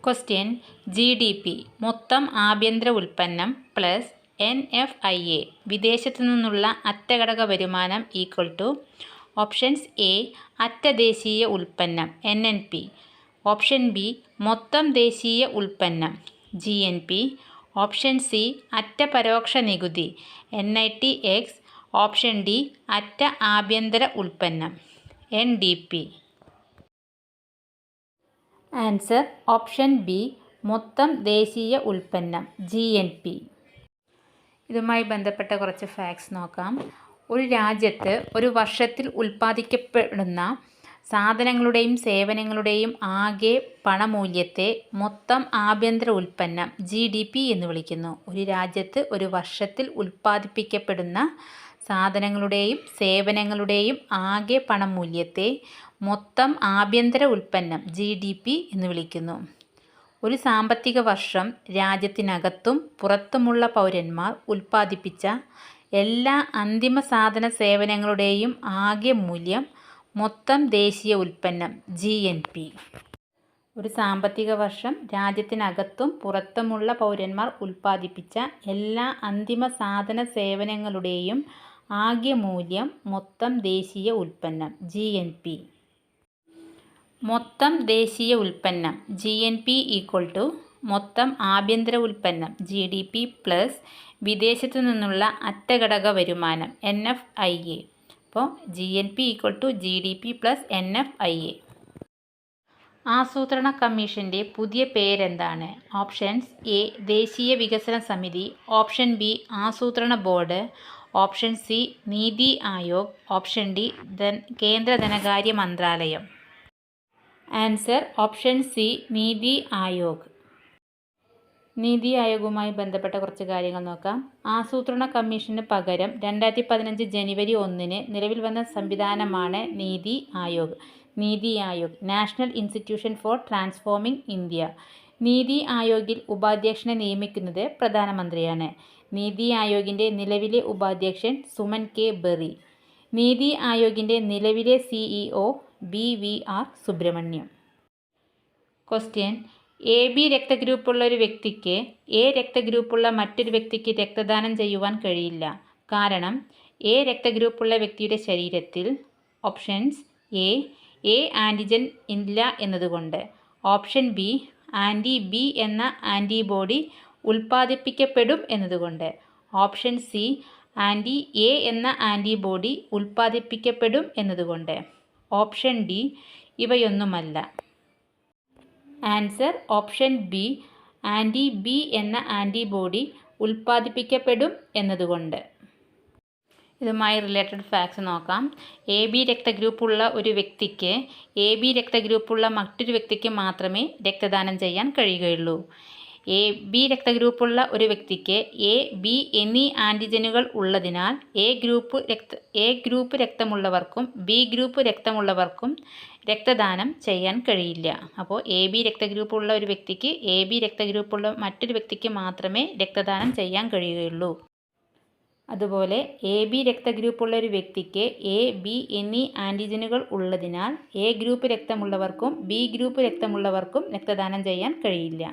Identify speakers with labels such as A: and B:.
A: Question GDP മൊത്തം ആഭ്യന്തര ഉൽപ്പന്നം പ്ലസ് NFIA വിദേശത്തു നിന്നുള്ള അറ്റഘടക വരുമാനം ഈക്വൽ ടു ഓപ്ഷൻസ് എ അറ്റ ദേശീയ ഉൽപ്പന്നം NNP, ഓപ്ഷൻ ബി മൊത്തം ദേശീയ ഉൽപ്പന്നം GNP, ഓപ്ഷൻ സി അറ്റ പരോക്ഷ നികുതി NITX, ഓപ്ഷൻ ഡി അറ്റ ആഭ്യന്തര ഉൽപ്പന്നം NDP. ആൻസർ ഓപ്ഷൻ ബി മൊത്തം ദേശീയ ഉൽപ്പന്നം GNP. ഇതുമായി ബന്ധപ്പെട്ട കുറച്ച് ഫാക്ട്സ് നോക്കാം. ഒരു രാജ്യത്ത് ഒരു വർഷത്തിൽ ഉൽപ്പാദിക്കപ്പെടുന്ന സാധനങ്ങളുടെയും സേവനങ്ങളുടെയും ആകെ പണമൂല്യത്തെ മൊത്തം ആഭ്യന്തര ഉൽപ്പന്നം GDP എന്ന് വിളിക്കുന്നു. ഒരു രാജ്യത്ത് ഒരു വർഷത്തിൽ ഉൽപ്പാദിപ്പിക്കപ്പെടുന്ന സാധനങ്ങളുടെയും സേവനങ്ങളുടെയും ആകെ പണമൂല്യത്തെ മൊത്തം ആഭ്യന്തര ഉൽപ്പന്നം GDP എന്ന് വിളിക്കുന്നു. ഒരു സാമ്പത്തിക വർഷം രാജ്യത്തിനകത്തും പുറത്തുമുള്ള പൗരന്മാർ ഉൽപ്പാദിപ്പിച്ച എല്ലാ അന്തിമ സാധന സേവനങ്ങളുടെയും ആകെ മൂല്യം മൊത്തം ദേശീയ ഉൽപ്പന്നം GNP. ഒരു സാമ്പത്തിക വർഷം രാജ്യത്തിനകത്തും പുറത്തുമുള്ള പൗരന്മാർ ഉൽപ്പാദിപ്പിച്ച എല്ലാ അന്തിമ സാധന സേവനങ്ങളുടെയും ആകെ മൂല്യം മൊത്തം ദേശീയ ഉൽപ്പന്നം GNP. മൊത്തം ദേശീയ ഉൽപ്പന്നം GNP ഈക്വൽ ടു മൊത്തം ആഭ്യന്തര ഉൽപ്പന്നം GDP പ്ലസ് വിദേശത്തു നിന്നുള്ള അറ്റഘടക വരുമാനം NFIA. അപ്പോൾ GNP equal to GDP plus NFIA. ആസൂത്രണ കമ്മീഷൻ്റെ പുതിയ പേരെന്താണ്? ഓപ്ഷൻസ് എ ദേശീയ വികസന സമിതി, ഓപ്ഷൻ ബി ആസൂത്രണ board, option C NITI Aayog, option D കേന്ദ്ര ധനകാര്യ മന്ത്രാലയം. Answer option C NITI Aayog. നീതി ആയോഗുമായി ബന്ധപ്പെട്ട കുറച്ച് കാര്യങ്ങൾ നോക്കാം. ആസൂത്രണ കമ്മീഷന് പകരം 2015 ജനുവരി 1 നിലവിൽ വന്ന സംവിധാനമാണ് NITI Aayog. NITI Aayog national institution for transforming India. നീതി ആയോഗിൽ ഉപാധ്യക്ഷനെ നിയമിക്കുന്നത് പ്രധാനമന്ത്രിയാണ്. നീതി ആയോഗിൻ്റെ നിലവിലെ ഉപാധ്യക്ഷൻ സുമൻ കെ ബെറി. നീതി ആയോഗിൻ്റെ നിലവിലെ CEO BVR സുബ്രഹ്മണ്യം. ക്വസ്റ്റ്യൻ AB രക്തഗ്രൂപ്പുള്ള ഒരു വ്യക്തിക്ക് A രക്തഗ്രൂപ്പുള്ള മറ്റൊരു വ്യക്തിക്ക് രക്തദാനം ചെയ്യുവാൻ കഴിയില്ല. കാരണം A രക്തഗ്രൂപ്പുള്ള വ്യക്തിയുടെ ശരീരത്തിൽ ഓപ്ഷൻസ് A ആൻറ്റിജൻ ഇല്ല എന്നതുകൊണ്ട്, ഓപ്ഷൻ ബി B എന്ന ആൻറ്റിബോഡി ഉൽപ്പാദിപ്പിക്കപ്പെടും എന്നതുകൊണ്ട്, ഓപ്ഷൻ സി A എന്ന ആൻറ്റിബോഡി ഉൽപ്പാദിപ്പിക്കപ്പെടും എന്നതുകൊണ്ട്, ഓപ്ഷൻ ഡി ഇവയൊന്നുമല്ല. ആൻസർ ഓപ്ഷൻ ബി B എന്ന ആൻറ്റിബോഡി ഉൽപ്പാദിപ്പിക്കപ്പെടും എന്നതുകൊണ്ട്. ഇതുമായി റിലേറ്റഡ് ഫാക്ട്സ് നോക്കാം. AB രക്തഗ്രൂപ്പുള്ള ഒരു വ്യക്തിക്ക് AB രക്തഗ്രൂപ്പുള്ള മറ്റൊരു വ്യക്തിക്ക് മാത്രമേ രക്തദാനം ചെയ്യാൻ കഴിയുകയുള്ളൂ. AB രക്തഗ്രൂപ്പുള്ള ഒരു വ്യക്തിക്ക് A, B എന്നീ ആൻറ്റിജനുകൾ ഉള്ളതിനാൽ A ഗ്രൂപ്പ് രക്തമുള്ളവർക്കും B ഗ്രൂപ്പ് രക്തമുള്ളവർക്കും രക്തദാനം ചെയ്യാൻ കഴിയില്ല. അപ്പോൾ AB രക്തഗ്രൂപ്പുള്ള ഒരു വ്യക്തിക്ക് AB രക്തഗ്രൂപ്പുള്ള മറ്റൊരു വ്യക്തിക്ക് മാത്രമേ രക്തദാനം ചെയ്യാൻ കഴിയുകയുള്ളൂ. അതുപോലെ AB രക്തഗ്രൂപ്പുള്ള ഒരു വ്യക്തിക്ക് A, B എന്നീ ആൻറ്റിജനുകൾ ഉള്ളതിനാൽ A ഗ്രൂപ്പ് രക്തമുള്ളവർക്കും B ഗ്രൂപ്പ് രക്തമുള്ളവർക്കും രക്തദാനം ചെയ്യാൻ കഴിയില്ല.